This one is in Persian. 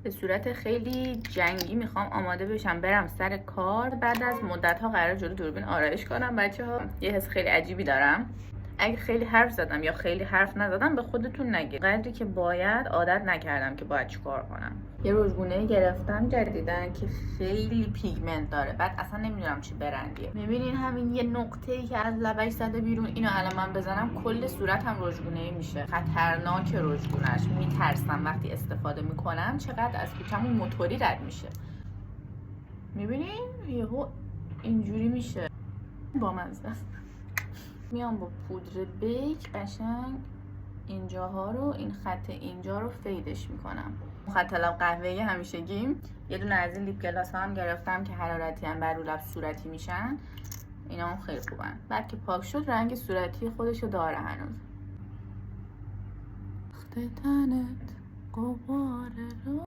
به صورت خیلی جنگی میخوام آماده بشم برم سر کار. بعد از مدت ها قرار جلو دوربین آرایش کنم. بچه ها یه حس خیلی عجیبی دارم. اگه خیلی حرف زدم یا خیلی حرف نزدم به خودتون نگید. قدری که باید عادت نکردم که باید چیکار کنم. یه رژگونه گرفتم جدیدن که خیلی پیگمنت داره. بعد اصلا نمیدونم چه برندیه. میبینین همین یه نقطه‌ای که از لبش زده بیرون، اینو الان من بزنم کل صورتم رژگونه‌ای میشه. خطرناک رژگونه‌اش. میترسم وقتی استفاده میکنم چقدر از پیچمون موتوری رد میشه. میبینین یهو اینجوری میشه. بامزه. میام با پودر بیک قشنگ اینجاها رو، این خط اینجا رو فیدش میکنم. خط لب قهوه‌ای همیشگیم. یه دونه از این لیپ گلاس هم گرفتم که حرارتی هم بر رو لب صورتی میشن. اینا هم خیلی خوبن. بعد که پاک شد رنگ صورتی خودشو داره هنوز. تنت قبار رو